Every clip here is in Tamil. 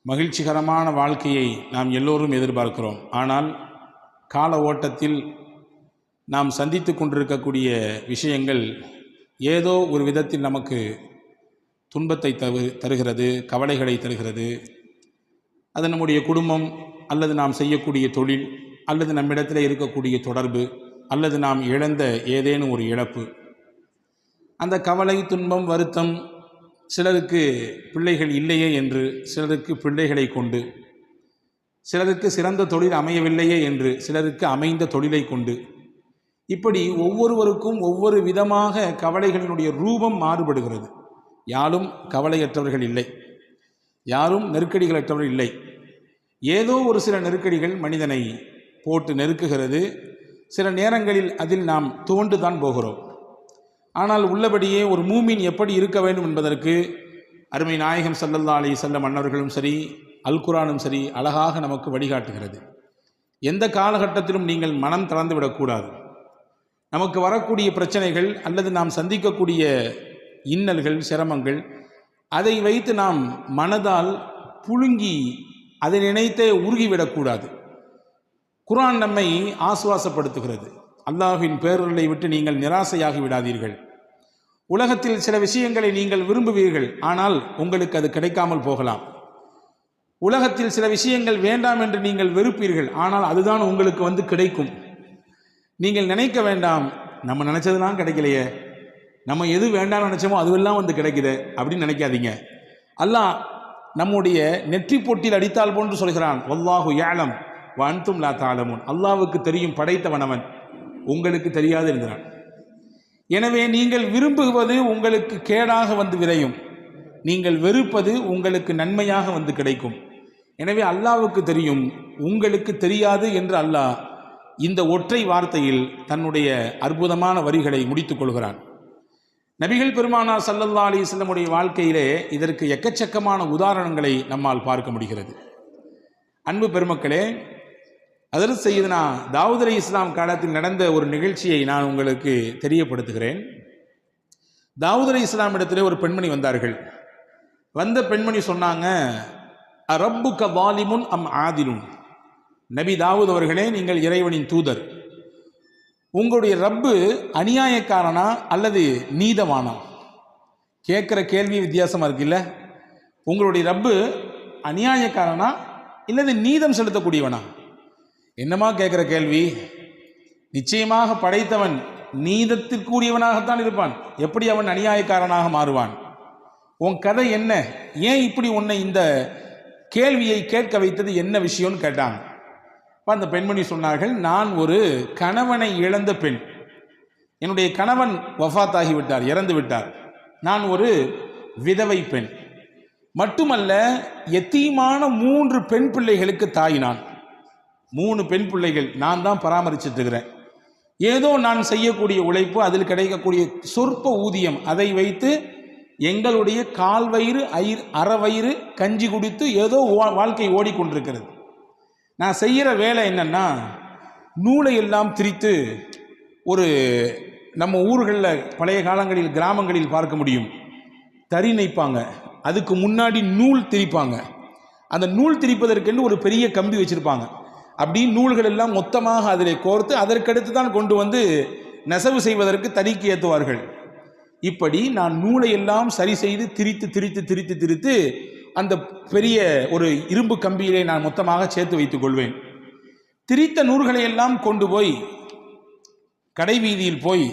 மகிழ்ச்சிகரமான வாழ்க்கையை நாம் எல்லோரும் எதிர்பார்க்கிறோம். ஆனால் கால ஓட்டத்தில் நாம் சந்தித்து கொண்டிருக்கக்கூடிய விஷயங்கள் ஏதோ ஒரு விதத்தில் நமக்கு துன்பத்தை தருகிறது, கவலைகளை தருகிறது. அது நம்முடைய குடும்பம், அல்லது நாம் செய்யக்கூடிய தொழில், அல்லது நம்மிடத்தில் இருக்கக்கூடிய தொடர்பு, அல்லது நாம் இழந்த ஏதேனும் ஒரு இழப்பு. அந்த கவலை, துன்பம், வருத்தம், சிலருக்கு பிள்ளைகள் இல்லையே என்று, சிலருக்கு பிள்ளைகளை கொண்டு, சிலருக்கு சிறந்த தொழில் அமையவில்லையே என்று, சிலருக்கு அமைந்த தொழிலை கொண்டு, இப்படி ஒவ்வொருவருக்கும் ஒவ்வொரு விதமாக கவலைகளினுடைய ரூபம் மாறுபடுகிறது. யாரும் கவலையற்றவர்கள் இல்லை, யாரும் நெருக்கடிகளற்றவர்கள் இல்லை. ஏதோ ஒரு சில நெருக்கடிகள் மனிதனை போட்டு நெருக்குகிறது. சில நேரங்களில் அதில் நாம் துவண்டுதான் போகிறோம். ஆனால் உள்ளபடியே ஒரு மூமின் எப்படி இருக்க வேண்டும் என்பதற்கு அருமை நாயகம் ஸல்லல்லாஹு அலைஹி வஸல்லம் அன்னவர்களும் சரி, அல் குர்ஆனும் சரி அழகாக நமக்கு வழிகாட்டுகிறது. எந்த காலகட்டத்திலும் நீங்கள் மனம் தளர்ந்து விடக்கூடாது. நமக்கு வரக்கூடிய பிரச்சனைகள் அல்லது நாம் சந்திக்கக்கூடிய இன்னல்கள், சிரமங்கள், அதை வைத்து நாம் மனதால் புழுங்கி அதை நினைத்தே உருகிவிடக்கூடாது. குர்ஆன் நம்மை ஆசுவாசப்படுத்துகிறது. அல்லாஹ்வின் பேரருளை விட்டு நீங்கள் நிராசையாகி விடாதீர்கள். உலகத்தில் சில விஷயங்களை நீங்கள் விரும்புவீர்கள், ஆனால் உங்களுக்கு அது கிடைக்காமல் போகலாம். உலகத்தில் சில விஷயங்கள் வேண்டாம் என்று நீங்கள் வெறுப்பீர்கள், ஆனால் அதுதான் உங்களுக்கு கிடைக்கும். நீங்கள் நினைக்க வேண்டாம், நம்ம நினைச்சதுலாம் கிடைக்கலையே, நம்ம எது வேண்டாம்னு நினைச்சோமோ அதுவெல்லாம் கிடைக்குது அப்படின்னு நினைக்காதீங்க. அல்லாஹ் நம்முடைய நெற்றி பொட்டில் அடித்தால் போன்று சொல்கிறான், வல்லாஹு யஅலம் வ அன்தும் லா தஅலமூன். அல்லாஹ்வுக்கு தெரியும், படைத்தவன் அவன், உங்களுக்கு தெரியாது என்கிறான். எனவே நீங்கள் விரும்புவது உங்களுக்கு கேடாக விரையும், நீங்கள் வெறுப்பது உங்களுக்கு நன்மையாக கிடைக்கும். எனவே அல்லாஹ்வுக்கு தெரியும், உங்களுக்கு தெரியாது என்று அல்லாஹ் இந்த ஒற்றை வார்த்தையில் தன்னுடைய அற்புதமான வரிகளை முடித்துக் கொள்கிறான். நபிகள் பெருமானார் ஸல்லல்லாஹு அலைஹி வஸல்லம் வாழ்க்கையிலே இதற்கு எக்கச்சக்கமான உதாரணங்களை நம்மால் பார்க்க முடிகிறது. அன்பு பெருமக்களே, ஹஜ்ரத் சையதுனா தாவூத் அலைஹிஸ்ஸலாம் காலத்தில் நடந்த ஒரு நிகழ்ச்சியை நான் உங்களுக்கு தெரியப்படுத்துகிறேன். தாவூத் அலைஹிஸ்ஸலாம் இடத்திலே ஒரு பெண்மணி வந்தார்கள். வந்த பெண்மணி சொன்னாங்க, ரப்புக வாலிமுன் அம் ஆதிலுன். நபி தாவூத் அவர்களே, நீங்கள் இறைவனின் தூதர், உங்களுடைய ரப்பு அநியாயக்காரனா அல்லது நீதவானா? கேட்குற கேள்வி வித்தியாசமாக இருக்குல்ல. உங்களுடைய ரப்பு அநியாயக்காரனா இல்லது நீதம் செலுத்தக்கூடியவனா? என்னமா கேட்குற கேள்வி? நிச்சயமாக படைத்தவன் நீதத்திற்குரியவனாகத்தான் இருப்பான். எப்படி அவன் அநியாயக்காரனாக மாறுவான்? உன் கதை என்ன? ஏன் இப்படி உன்னை இந்த கேள்வியை கேட்க வைத்தது, என்ன விஷயம்னு கேட்டாங்க. அந்த பெண்மணி சொன்னார்கள், நான் ஒரு கணவனை இழந்த பெண். என்னுடைய கணவன் வஃபாத் ஆகிவிட்டார், இறந்து விட்டார். நான் ஒரு விதவை பெண். மட்டுமல்ல, யத்தீமான 3 பெண் பிள்ளைகளுக்கு தாய். நான் 3 பெண் பிள்ளைகள் நான் தான் பராமரிச்சுட்டு இருக்கிறேன். ஏதோ நான் செய்யக்கூடிய உழைப்பு, அதில் கிடைக்கக்கூடிய சொற்ப ஊதியம், அதை வைத்து எங்களுடைய கால்வயிறு அறவயிறு கஞ்சி குடித்து ஏதோ வாழ்க்கை ஓடிக்கொண்டிருக்கிறது. நான் செய்கிற வேலை என்னன்னா, நூலை எல்லாம் திரித்து, ஒரு நம்ம ஊர்களில் பழைய காலங்களில் கிராமங்களில் பார்க்க முடியும், தறி நெய்ப்பாங்க, அதுக்கு முன்னாடி நூல் திரிப்பாங்க. அந்த நூல் திரிப்பதற்கென்று ஒரு பெரிய கம்பி வச்சுருப்பாங்க. அப்படி நூல்கள் எல்லாம் மொத்தமாக அதில் கோர்த்து அதற்கடுத்து தான் கொண்டு நெசவு செய்வதற்கு தறிக்கு ஏற்றுவார்கள். இப்படி நான் நூலை எல்லாம் சரி செய்து திரித்து அந்த பெரிய ஒரு இரும்பு கம்பியிலே நான் மொத்தமாக சேர்த்து வைத்துக் கொள்வேன். திரித்த நூல்களை எல்லாம் கொண்டு போய் கடை வீதியில் போய்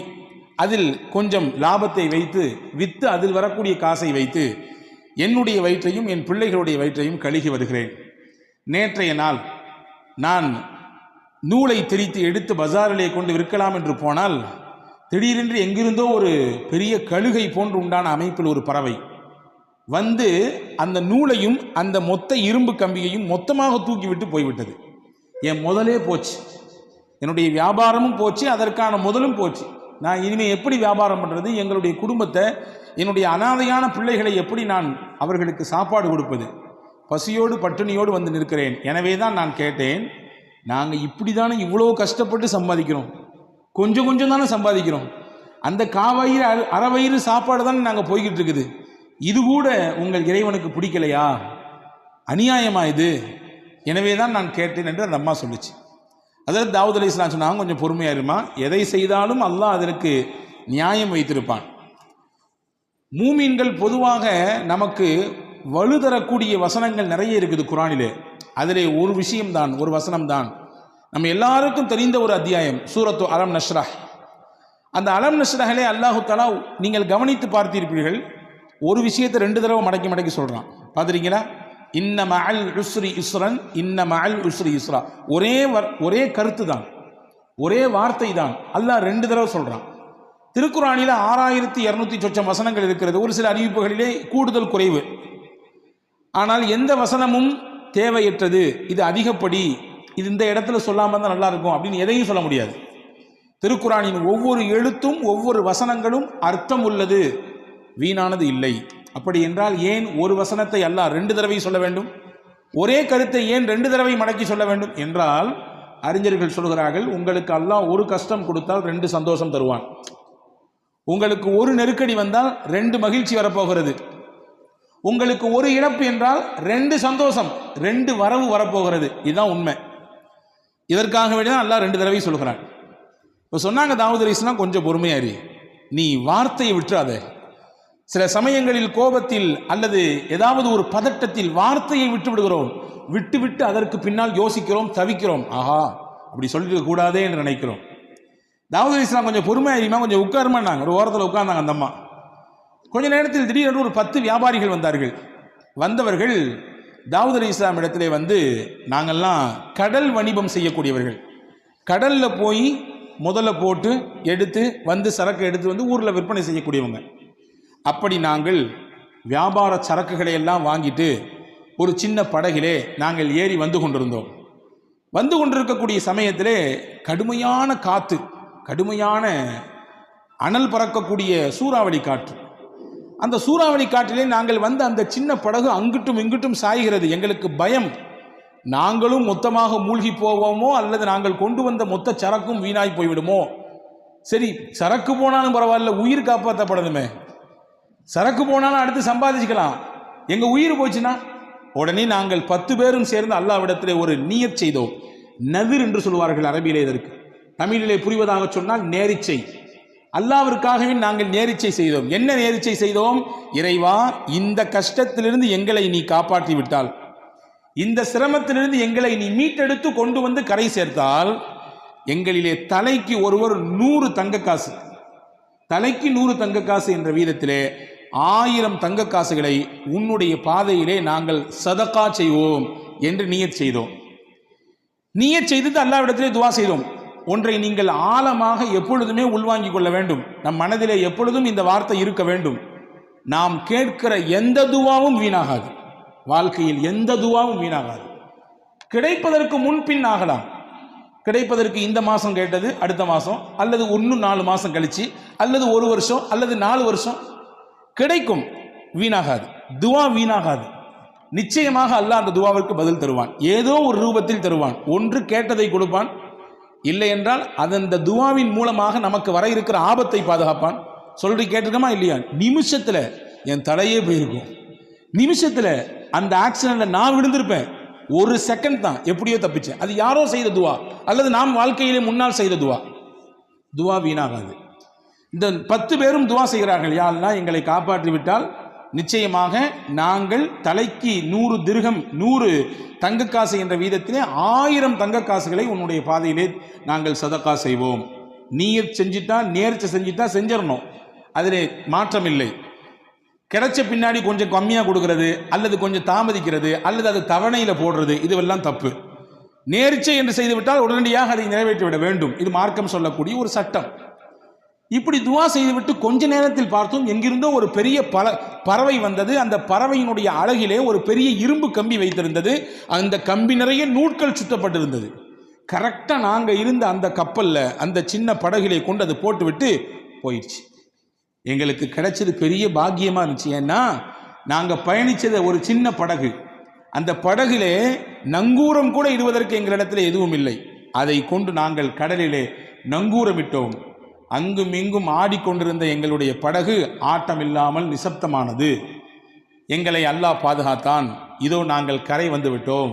அதில் கொஞ்சம் லாபத்தை வைத்து விற்று அதில் வரக்கூடிய காசை வைத்து என்னுடைய வயிற்றையும் என் பிள்ளைகளுடைய வயிற்றையும் கழுகி வருகிறேன். நேற்றைய நாள் நான் நூலை திரித்து எடுத்து பஜாரிலே கொண்டு விற்கலாம் என்று போனால், திடீரென்று எங்கிருந்தோ ஒரு பெரிய கழுகை போன்று உண்டான அமைப்பில் ஒரு பறவை வந்து அந்த நூலையும் அந்த மொத்த இரும்பு கம்பியையும் மொத்தமாக தூக்கிவிட்டு போய்விட்டது. என் முதலே போச்சு, என்னுடைய வியாபாரமும் போச்சு, அதற்கான முதலும் போச்சு. நான் இனிமேல் எப்படி வியாபாரம் பண்ணுறது? எங்களுடைய குடும்பத்தை, என்னுடைய அனாதையான பிள்ளைகளை எப்படி நான் அவர்களுக்கு சாப்பாடு கொடுப்பது? பசியோடு பட்டினியோடு வந்து நிற்கிறேன். எனவே தான் நான் கேட்டேன், நாங்கள் இப்படி தானே இவ்வளோ கஷ்டப்பட்டு சம்பாதிக்கிறோம், கொஞ்சம் கொஞ்சம் தானே சம்பாதிக்கிறோம், அந்த காவயிறு அறவயிறு சாப்பாடு தானே நாங்கள் போய்கிட்டு இருக்குது, இது கூட உங்கள் இறைவனுக்கு பிடிக்கலையா? அநியாயமா இது, எனவே தான் நான் கேட்டேன் என்று அந்த அம்மா சொல்லுச்சு. அதாவது தாவூத் அலைஹிஸ்ஸலாம் சொன்னாங்க, கொஞ்சம் பொறுமையாக இருமா, எதை செய்தாலும் அல்லாஹ் அதற்கு நியாயம் வைத்திருப்பான். மூமீன்கள் பொதுவாக நமக்கு வலுதரக்கூடிய வசனங்கள் நிறைய இருக்குது குர்ஆனிலே. அதிலே ஒரு விஷயம்தான், ஒரு வசனம்தான் நம்ம எல்லாருக்கும் தெரிந்த ஒரு அத்தியாயம், சூரத்து அலம் நஷ்ரஹ். அந்த அலம் நஷ்ரஹிலே அல்லாஹு தஆலா நீங்கள் கவனித்து பார்த்திருப்பீர்கள், ஒரு விஷயத்தை 2 தடவை மடக்கி மடக்கி சொல்கிறான். பார்த்துறீங்களா? இன்ன மஅல் உஸ்ரி யுஸ்ரன், இன்ன மஅல் உஸ்ரி யுஸ்ரா. ஒரே கருத்து தான், ஒரே வார்த்தை தான், அல்லாஹ் 2 தடவை சொல்கிறான். திருக்குர்ஆனில் 6200 சொச்சம் வசனங்கள் இருக்கிறது. ஒரு சில அறிவிப்புகளிலே கூடுதல் குறைவு. ஆனால் எந்த வசனமும் தேவையற்றது, இது அதிகப்படி, இது இந்த இடத்துல சொல்லாமல் தான் நல்லா இருக்கும் அப்படின்னு எதையும் சொல்ல முடியாது. திருக்குர்ஆனின் ஒவ்வொரு எழுத்தும் ஒவ்வொரு வசனங்களும் அர்த்தம் உள்ளது, வீணானது இல்லை. அப்படி என்றால் ஏன் ஒரு வசனத்தை அல்லாஹ் 2 தடவை சொல்ல வேண்டும்? ஒரே கருத்தை ஏன் 2 தடவை மடக்கி சொல்ல வேண்டும் என்றால், அறிஞர்கள் சொல்கிறார்கள், உங்களுக்கு அல்லாஹ் ஒரு கஷ்டம் கொடுத்தால் 2 சந்தோஷம் தருவான். உங்களுக்கு ஒரு நெருக்கடி வந்தால் 2 மகிழ்ச்சி வரப்போகிறது. உங்களுக்கு ஒரு இழப்பு என்றால் 2 சந்தோஷம், 2 வரவு வரப்போகிறது. இதுதான் உண்மை. இதற்காக வேண்டிதான் அல்லாஹ் 2 தடவை சொல்கிறான். இப்போ சொன்னாங்க தாவூத் அலைஹிஸ்ஸலாம், கொஞ்சம் பொறுமையாரி, நீ வார்த்தையை விட்டுறாத. சில சமயங்களில் கோபத்தில் அல்லது ஏதாவது ஒரு பதட்டத்தில் வார்த்தையை விட்டு விடுகிறோம், விட்டு அதற்கு பின்னால் யோசிக்கிறோம், தவிக்கிறோம், ஆஹா அப்படி சொல்லிட்டு கூடாதே என்று நினைக்கிறோம். தாவூத் அலைஹிஸ்ஸலாம் கொஞ்சம் பொறுமையாரிமா, கொஞ்சம் உட்காருமான்னாங்க. ஒரு ஓரத்தில் உட்கார்ந்தாங்க அந்த அம்மா. கொஞ்ச நேரத்தில் திடீரென்று ஒரு 10 வியாபாரிகள் வந்தார்கள். வந்தவர்கள் தாவூத் அலைஹிஸ்ஸலாம் இடத்திலே வந்து, நாங்கள்லாம் கடல் வணிபம் செய்யக்கூடியவர்கள், கடலில் போய் முதல்ல போட்டு எடுத்து வந்து சரக்கு எடுத்து வந்து ஊரில் விற்பனை செய்யக்கூடியவங்க. அப்படி நாங்கள் வியாபார சரக்குகளை எல்லாம் வாங்கிட்டு ஒரு சின்ன படகிலே நாங்கள் ஏறி வந்து கொண்டிருந்தோம். வந்து கொண்டிருக்கக்கூடிய சமயத்திலே கடுமையான காற்று, கடுமையான அனல் பறக்கக்கூடிய சூறாவளி காற்று. அந்த சூறாவளி காற்றிலே நாங்கள் வந்து அந்த சின்ன படகு அங்கிட்டும் இங்கிட்டும் சாய்கிறது. எங்களுக்கு பயம், நாங்களும் மொத்தமாக மூழ்கி போவோமோ அல்லது நாங்கள் கொண்டு வந்த மொத்த சரக்கும் வீணாய் போய்விடுமோ. சரி, சரக்கு போனாலும் பரவாயில்ல, உயிர் காப்பாற்றப்படணுமே. சரக்கு போனாலும் அடுத்து சம்பாதிச்சுக்கலாம், எங்க உயிர் போச்சுன்னா. உடனே நாங்கள் 10 பேரும் சேர்ந்து அல்லாஹ்விடத்திலே ஒரு நியத் செய்தோம். நதிர் என்று சொல்வார்கள் அரபியிலே. இதற்கு தமிழிலே புரிவதாக சொன்னால் நேரிச்சை. அல்லாஹ்விற்காகவே நாங்கள் நேரிச்சை செய்தோம். என்ன நேரிச்சை செய்தோம்? இறைவா, இந்த கஷ்டத்திலிருந்து எங்களை நீ காப்பாற்றி விட்டால், இந்த சிரமத்திலிருந்து எங்களை நீ மீட்டெடுத்து கொண்டு வந்து கரை சேர்த்தால், எங்களிலே தலைக்கு ஒருவர் 100 தங்க காசு, தலைக்கு 100 தங்க காசு என்ற வீதத்திலே 1000 தங்க காசுகளை உன்னுடைய பாதையிலே நாங்கள் சதகா செய்வோம் என்று நியத் செய்தோம். நியத் செய்தது அல்லாஹ்விடத்திலே துவா செய்தோம். ஒன்றை நீங்கள் ஆழமாக எப்பொழுதுமே உள்வாங்கிக் கொள்ள வேண்டும். நம் மனதிலே எப்பொழுதும் இந்த வார்த்தை இருக்க வேண்டும். நாம் கேட்கிற எந்த துவாவும் வீணாகாது. வாழ்க்கையில் எந்த துவாவும் வீணாகாது. கிடைப்பதற்கு முன்பின் ஆகலாம். கிடைப்பதற்கு இந்த மாதம் கேட்டது அடுத்த மாதம், அல்லது இன்னும் 4 மாதம் கழிச்சு, அல்லது 1 வருஷம், அல்லது 4 வருஷம் கிடைக்கும். வீணாகாது, துவா வீணாகாது. நிச்சயமாக அல்லாஹ் அந்த துவாவிற்கு பதில் தருவான். ஏதோ ஒரு ரூபத்தில் தருவான். ஒன்று கேட்டதை கொடுப்பான், இல்லை என்றால் அந்த துவாவின் மூலமாக நமக்கு வர இருக்கிற ஆபத்தை பாதுகாப்பான். சொல்லி கேட்டிருக்கமா இல்லையா? நிமிஷத்தில் என் தலையே போயிருக்கும். நிமிஷத்தில் அந்த ஆக்சிடென்ட்ல நான் விழுந்திருப்பேன். 1 செகண்ட் தான், எப்படியோ தப்பிச்சேன். அது யாரோ செய்த துவா அல்லது நாம் வாழ்க்கையிலே முன்னால் செய்த துவா. துவா வீணாகாது. இந்த 10 பேரும் துவா செய்கிறார்கள், யா அல்லாஹ் எங்களை காப்பாற்றி விட்டால் நிச்சயமாக நாங்கள் தலைக்கு 100 திர்ஹம், 100 தங்க காசு என்ற வீதத்திலே 1000 தங்க காசுகளை உன்னுடைய பாதையிலே நாங்கள் சதகா செய்வோம். நீயத் செஞ்சிட்டா, நேர்ச்சை செஞ்சிட்டா செஞ்சிடணும், அதிலே மாற்றம் இல்லை. கிடைச்ச பின்னாடி கொஞ்சம் கம்மியாக கொடுக்கறது அல்லது கொஞ்சம் தாமதிக்கிறது அல்லது அது தவணையில் போடுறது, இதுவெல்லாம் தப்பு. நேர்ச்சை என்று செய்துவிட்டால் உடனடியாக அதை நிறைவேற்றிவிட வேண்டும். இது மார்க்கம் சொல்லக்கூடிய ஒரு சட்டம். இப்படி துவா செய்துவிட்டு கொஞ்ச நேரத்தில் பார்த்தோம், எங்கிருந்தோ ஒரு பெரிய பறவை வந்தது. அந்த பறவையினுடைய அழகிலே ஒரு பெரிய இரும்பு கம்பி வைத்திருந்தது. அந்த கம்பி நிறைய நூட்கள் சுற்றப்பட்டிருந்தது. கரெக்டாக நாங்கள் இருந்த அந்த கப்பலில், அந்த சின்ன படகிலே கொண்டு அது போட்டுவிட்டு போயிடுச்சு. எங்களுக்கு கிடைச்சது பெரிய பாக்கியமாக இருந்துச்சு. ஏன்னா நாங்கள் பயணித்தது ஒரு சின்ன படகு. அந்த படகிலே நங்கூரம் கூட இடுவதற்கு எங்களிடத்தில் எதுவும் இல்லை. அதை கொண்டு நாங்கள் கடலிலே நங்கூரமிட்டோம். அங்கும் இங்கும் ஆடிக்கொண்டிருந்த எங்களுடைய படகு ஆட்டமில்லாமல் நிசப்தமானது. எங்களை அல்லாஹ் பாதுகாத்தான். இதோ நாங்கள் கரை வந்து விட்டோம்,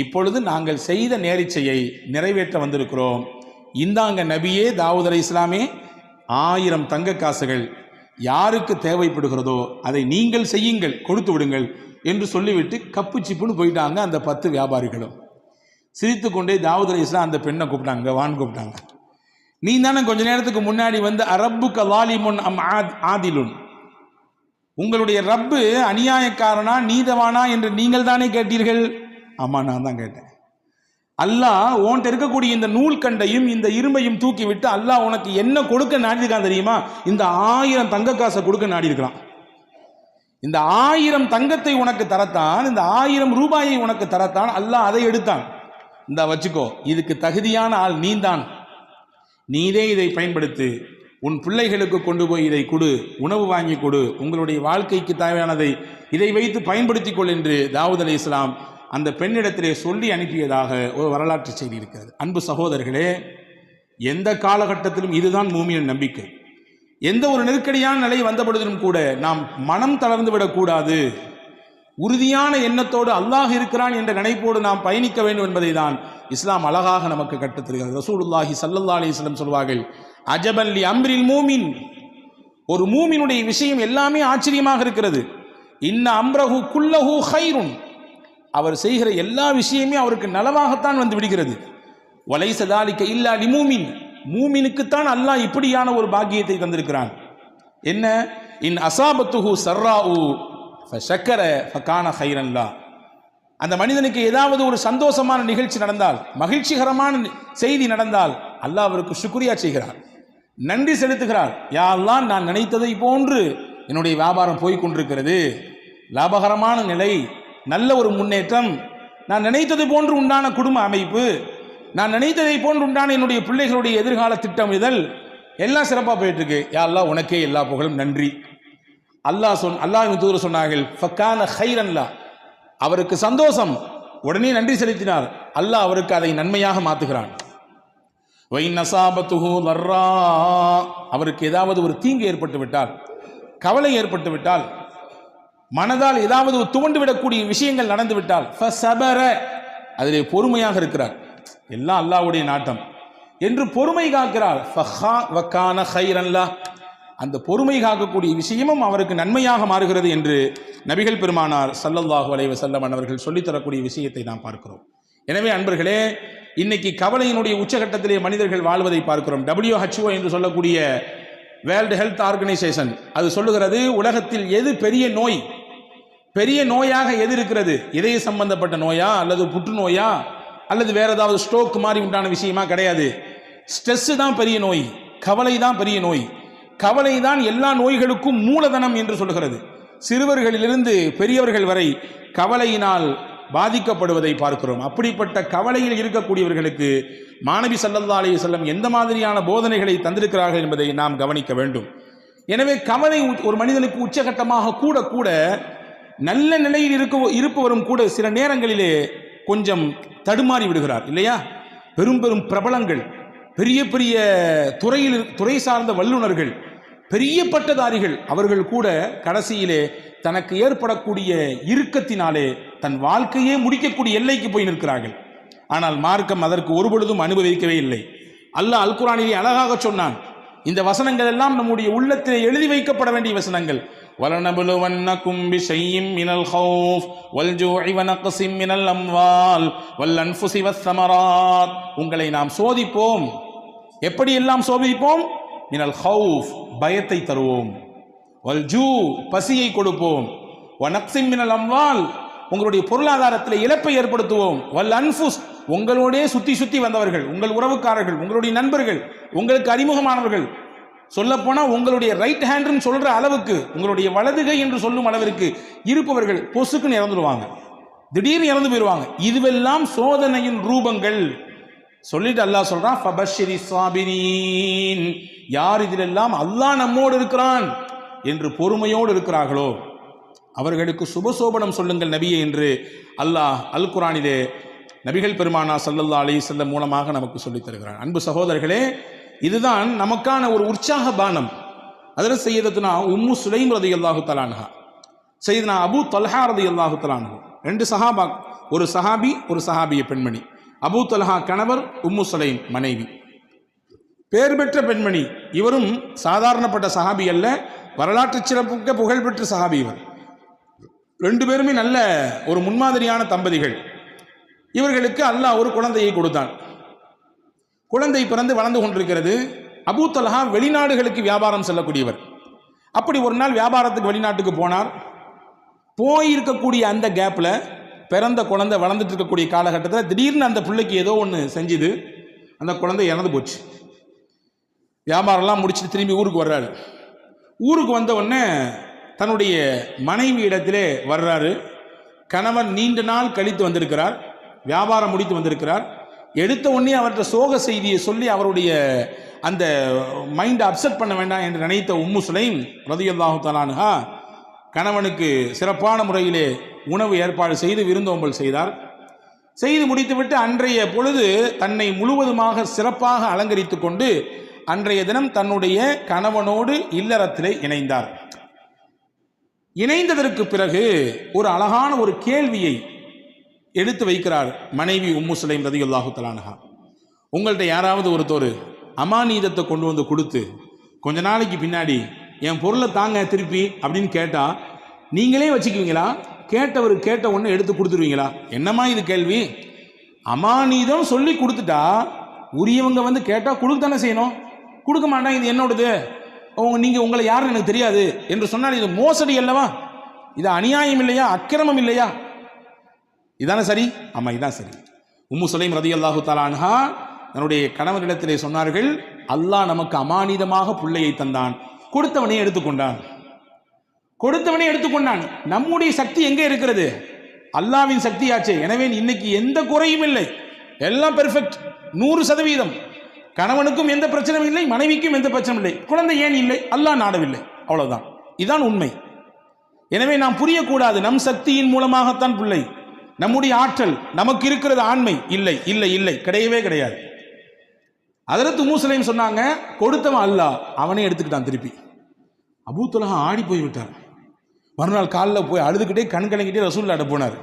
இப்பொழுது நாங்கள் செய்த நேரிச்சையை நிறைவேற்ற வந்திருக்கிறோம், இந்தாங்க நபியே தாவூத் அலைஹிஸ்ஸலாமே 1000 தங்க காசுகள், யாருக்கு தேவைப்படுகிறதோ அதை நீங்கள் செய்யுங்கள், கொடுத்து விடுங்கள் என்று சொல்லிவிட்டு கப்பு சிப்புன்னு போயிட்டாங்க அந்த 10 வியாபாரிகளும். சிரித்து கொண்டே தாவூத் அலைஹிஸ்ஸலாம் அந்த பெண்ணை கூப்பிட்டாங்க, வான்னு கூப்பிட்டாங்க. நீ தானே கொஞ்ச நேரத்துக்கு முன்னாடி வந்து அரப்புக்க லாலிமுன் அம் ஆதிலுன், உங்களுடைய ரப்பு அநியாயக்காரனா நீதவானா என்று நீங்கள் தானே கேட்டீர்கள். ஆமா, நான் தான் கேட்டேன். அல்லாஹ் உன்கிட்ட இருக்கக்கூடிய இந்த நூல் கண்டையும் இந்த இரும்பையும் தூக்கி விட்டு அல்லாஹ் உனக்கு என்ன கொடுக்க நாடி இருக்கான் தெரியுமா? இந்த 1000 தங்க காசை கொடுக்க நாடி இருக்கிறான். இந்த 1000 தங்கத்தை உனக்கு தரத்தான், இந்த 1000 ரூபாயை உனக்கு தரத்தான் அல்லாஹ் அதை எடுத்தான். இந்த வச்சுக்கோ, இதுக்கு தகுதியான ஆள் நீதான், நீதே இதை பயன்படுத்து, உன் பிள்ளைகளுக்கு கொண்டு போய் இதை கொடு, உணவு வாங்கி கொடு, உங்களுடைய வாழ்க்கைக்கு தேவையானதை இதை வைத்து பயன்படுத்திக் கொள் என்று தாவூத் அலைஹிஸ்ஸலாம் அந்த பெண்ணிடத்திலே சொல்லி அனுப்பியதாக ஒரு வரலாற்று செய்தி இருக்கிறது. அன்பு சகோதரர்களே, எந்த காலகட்டத்திலும் இதுதான் மூமியின் நம்பிக்கை. எந்த ஒரு நெருக்கடியான நிலை வந்த பொழுதிலும் கூட நாம் மனம் தளர்ந்து விடக்கூடாது. உறுதியான எண்ணத்தோடு அல்லாஹ் இருக்கிறான் என்ற நினைப்போடு நாம் பயணிக்க வேண்டும் என்பதை தான் இஸ்லாம் அழகாக நமக்கு கற்றுத்தருகிறது. ரசூலுல்லாஹி ஸல்லல்லாஹு அலைஹி வஸல்லம் சொல்வார்கள், அஜபன் லி அம்ரில் மூமின், ஒரு மூமினுடைய விஷயம் எல்லாமே ஆச்சரியமாக இருக்கிறது. இன்ன அம்ரஹு குல்லஹு கைருன், அவர் செய்கிற எல்லா விஷயமே அவருக்கு நலவாகத்தான் வந்து விடுகிறது. வலைஸ தாலிக இல்லா லிமூமின், மூமினுக்குத்தான் அல்லாஹ் இப்படியான ஒரு பாக்கியத்தை தந்திருக்கிறான். என்ன? இன் அசாபத்துஹு சர்ராஉ ஃபஷக்கர ஃபகான கைரன் லா, அந்த மனிதனுக்கு ஏதாவது ஒரு சந்தோஷமான நிகழ்ச்சி நடந்தால், மகிழ்ச்சிகரமான செய்தி நடந்தால் அல்லாஹ் அவருக்கு சுக்ரியா செய்கிறார், நன்றி செலுத்துகிறார். யா அல்லாஹ், நான் நினைத்ததை போன்று என்னுடைய வியாபாரம் போய் கொண்டிருக்கிறது, லாபகரமான நிலை, நல்ல ஒரு முன்னேற்றம், நான் நினைத்தது போன்று உண்டான குடும்ப அமைப்பு, நான் நினைத்ததை போன்று உண்டான என்னுடைய பிள்ளைகளுடைய எதிர்கால திட்டமிடல் எல்லாம் சிறப்பாக போயிட்டு இருக்கு. யா அல்லாஹ், உனக்கே எல்லா புகழும், நன்றி. அல்லாஹ்வின் தூதர் சொன்னார்கள், ஃபகான கைரன் லா, அவருக்கு சந்தோஷம், உடனே நன்றி செலுத்தினார், அல்லாஹ் அவருக்கு அதை நன்மையாக மாற்றுகிறான். வைன் அஸாபத்துஹு லர்ரா, அவருக்கு ஏதாவது ஒரு தீங்கு ஏற்பட்டு விட்டால், கவலை ஏற்பட்டு விட்டால், மனதால் ஏதாவது துவண்டு விடக்கூடிய விஷயங்கள் நடந்து விட்டால், ஃபஸபர, அதிலே பொறுமையாக இருக்கிறார், எல்லாம் அல்லாஹ்வுடைய நாட்டம் என்று பொறுமை காக்கிறார். ஃபகான கைரன் லா, அந்த பொறுமை காக்கக்கூடிய விஷயமும் அவருக்கு நன்மையாக மாறுகிறது என்று நபிகள் பெருமானார் ஸல்லல்லாஹு அலைஹி வஸல்லம் அவர்கள் சொல்லித்தரக்கூடிய விஷயத்தை நாம் பார்க்கிறோம். எனவே அன்பர்களே, இன்னைக்கு கவலையினுடைய உச்சகட்டத்திலே மனிதர்கள் வாழ்வதை பார்க்கிறோம். WHO என்று சொல்லக்கூடிய வேர்ல்டு ஹெல்த் ஆர்கனைசேஷன் அது சொல்லுகிறது, உலகத்தில் எது பெரிய நோய், பெரிய நோயாக எது இருக்கிறது, இதய சம்பந்தப்பட்ட நோயா அல்லது புற்றுநோயா அல்லது வேற ஏதாவது ஸ்ட்ரோக் மாதிரி உண்டான விஷயமா? கிடையாது. ஸ்ட்ரெஸ் தான் பெரிய நோய், கவலை தான் பெரிய நோய். கவலை தான் எல்லா நோய்களுக்கும் மூலதனம் என்று சொல்கிறது. சிறுவர்களிலிருந்து பெரியவர்கள் வரை கவலையினால் பாதிக்கப்படுவதை பார்க்கிறோம். அப்படிப்பட்ட கவலையில் இருக்கக்கூடியவர்களுக்கு மாணவி ஸல்லல்லாஹு அலைஹி வஸல்லம் எந்த மாதிரியான போதனைகளை தந்திருக்கிறார்கள் என்பதை நாம் கவனிக்க வேண்டும். எனவே கவலை ஒரு மனிதனுக்கு உச்சகட்டமாக கூட கூட நல்ல நிலையில் இருப்பவரும் கூட சில நேரங்களிலே கொஞ்சம் தடுமாறி விடுகிறார் இல்லையா? பெரும் பெரும் பிரபலங்கள், பெரிய பெரிய துறை சார்ந்த வல்லுநர்கள், பெரிய பட்டதாரிகள், அவர்கள் கூட கடைசியிலே தனக்கு ஏற்படக்கூடிய இறுக்கத்தினாலே தன் வாழ்க்கையே முடிக்கக்கூடிய எல்லைக்கு போய் நிற்கிறார்கள். ஆனால் மார்க்கம் அதற்கு ஒருபொழுதும் அனுபவிக்கவே இல்லை. அல்லாஹ் அல் குர்ஆனிலே அழகாக சொன்னான். இந்த வசனங்கள் எல்லாம் நம்முடைய உள்ளத்திலே எழுதி வைக்கப்பட வேண்டிய வசனங்கள். வலனபுலுவன்னகும் பிஷைஇம் மினல் ஹௌஃப் வல்ஜூஇ வனக்ஸிம் மினல் அம்வால் வல்அன்ஃபுஸி வஸ்ஸமராத், உங்களை நாம் சோதிப்போம். எப்படி எல்லாம் சோதிப்போம்? மினல் ஹௌஃப், பயத்தை தருவோம், வல்ஜூ, பசியை கொடுப்போம், வனக்ஸிம் மினல் அம்வால், உங்களுடைய பொருளாதாரத்தில் இழப்பை ஏற்படுத்துவோம், வல் அன்ஃபுஸ், உங்களோடே சுத்தி சுத்தி வந்தவர்கள், உங்கள் உறவுக்காரர்கள், உங்களுடைய நண்பர்கள், உங்களுக்கு அறிமுகமானவர்கள், சொல்லப்போனா உங்களுடைய ரைட் ஹேண்ட்னு சொல்ற அளவுக்கு, உங்களுடைய வலதுகை என்று சொல்லும் அளவிற்கு இருப்பவர்கள் பொசுக்குன்னு இறந்துடுவாங்க, திடீர்னு இறந்து போயிடுவாங்க. இதுவெல்லாம் சோதனையின் ரூபங்கள். சொல்லிட்டு அல்லாஹ் சொல்றான், ஃபபஷ்ஷிரி ஸாபிரீன், யார் இதிலெல்லாம் அல்லாஹ் நம்மோடு இருக்கிறான் என்று பொறுமையோடு இருக்கிறார்களோ அவர்களுக்கு சுபசோபனம் சொல்லுங்கள் நபியே என்று அல்லாஹ் அல் குர்ஆனிலே நபிகள் பெருமானா ஸல்லல்லாஹு அலைஹி வஸல்லம் மூலமாக நமக்கு சொல்லித் தருகிறான். அன்பு சகோதரர்களே, இதுதான் நமக்கான ஒரு உற்சாக பானம். அதில் சையதத்துனா உம்மு சுலைம் ரலியல்லாஹு தஆலா அன்ஹா, சையதுனா அபூ தல்ஹா ரலியல்லாஹு தஆலா அன்ஹு, 2 சஹாபா, ஒரு சஹாபி ஒரு சஹாபிய பெண்மணி. அபூ தல்ஹா கணவர், உம்மு சுலைம் மனைவி. பேர் பெற்ற பெண்மணி. இவரும் சாதாரணப்பட்ட சஹாபி அல்ல, வரலாற்று சிறப்புக்க புகழ்பெற்ற சஹாபி இவர். 2 பேருமே நல்ல ஒரு முன்மாதிரியான தம்பதிகள். இவர்களுக்கு அல்லாஹ் ஒரு குழந்தையை கொடுத்தான். குழந்தை பிறந்து வளர்ந்து கொண்டிருக்கிறது. அபூ தல்ஹா வெளிநாடுகளுக்கு வியாபாரம் செல்லக்கூடியவர். அப்படி ஒரு நாள் வியாபாரத்துக்கு வெளிநாட்டுக்கு போனார். போயிருக்கக்கூடிய அந்த கேப்பில் பிறந்த குழந்தை வளர்ந்துட்டு இருக்கக்கூடிய காலகட்டத்தில் திடீர்னு அந்த பிள்ளைக்கு ஏதோ ஒன்று செஞ்சுது. அந்த குழந்தை இறந்து போச்சு. வியாபாரம்லாம் முடிச்சுட்டு திரும்பி ஊருக்கு வர்றாரு. ஊருக்கு வந்த உடனே தன்னுடைய மனைவி இடத்திலே வர்றாரு. கணவன் நீண்ட நாள் கழித்து வந்திருக்கிறார், வியாபாரம் முடித்து வந்திருக்கிறார். எடுத்த உடனே அவர்கிட்ட சோக செய்தியை சொல்லி அவருடைய அந்த மைண்டை அப்செட் பண்ண வேண்டாம் என்று நினைத்த உம்மு சுலைம் ரலியல்லாஹு தஆலா அன்ஹா கணவனுக்கு சிறப்பான முறையிலே உணவு ஏற்பாடு செய்து விருந்தோம்பல் செய்தார். செய்து முடித்துவிட்டு அன்றைய பொழுது தன்னை முழுவதுமாக சிறப்பாக அலங்கரித்து கொண்டு அன்றைய தினம் தன்னுடைய கணவனோடு இல்லறத்திலே இணைந்தார். இணைந்ததற்கு பிறகு ஒரு அழகான ஒரு கேள்வியை எடுத்து வைக்கிறார் மனைவி உம்மு சுலைம் ரலியல்லாஹு தஆலா அன்ஹா. உங்கள்கிட்ட யாராவது ஒருத்தர் அமானீதத்தை கொண்டு வந்து கொடுத்து கொஞ்ச நாளைக்கு பின்னாடி என் பொருளை தாங்க திருப்பி அப்படின்னு கேட்டால் நீங்களே வச்சுக்குவீங்களா? கேட்டவர் கேட்ட ஒன்று எடுத்து கொடுத்துருவீங்களா? என்னம்மா இது கேள்வி? அமானீதம் சொல்லி கொடுத்துட்டா உரியவங்க வந்து கேட்டால் கொடுக்க தானே செய்யணும். கொடுக்க மாட்டான், இது என்னோடது, நீங்கள் உங்களை யாருன்னு எனக்கு தெரியாது என்று சொன்னால் இது மோசடி அல்லவா? இது அநியாயம் இல்லையா? அக்கிரமம் இல்லையா? இதானே சரி? ஆமாம், இதான் சரி. உம்மு சுலைம் ரலியல்லாஹு தஆலா அன்ஹா தன்னுடைய கணவரிடத்திலே சொன்னார்கள், அல்லாஹ் நமக்கு அமானிதமாக பிள்ளையை தந்தான், கொடுத்தவனே எடுத்துக்கொண்டான். கொடுத்தவனே எடுத்துக்கொண்டான். நம்முடைய சக்தி எங்கே இருக்கிறது? அல்லாஹ்வின் சக்தியாச்சே. எனவே இன்னைக்கு எந்த குறையும் இல்லை, எல்லாம் பெர்ஃபெக்ட், 100%. கணவனுக்கும் எந்த பிரச்சனையும் இல்லை, மனைவிக்கும் எந்த பிரச்சனையும் இல்லை. குழந்தை ஏன் இல்லை? அல்லாஹ் நாடவில்லை, அவ்வளவுதான். இதுதான் உண்மை. எனவே நாம் புரியக்கூடாது நம் சக்தியின் மூலமாகத்தான் பிள்ளை, நம்முடைய ஆற்றல், நமக்கு இருக்கிறது ஆண்மை. இல்லை இல்லை இல்லை, கிடையவே கிடையாது. ஹஜ்ரத் உம்மு சுலைம் சொன்னாங்க, கொடுத்தவன் அல்லாஹ், அவனே எடுத்துக்கிட்டான் திருப்பி. அபூ தல்ஹா ஆடி போய் விட்டார். மறுநாள் காலில் போய் அழுதுகிட்டே கண் கலங்கிட்டே ரசூலுல்லாஹ்ட்ட போனார்.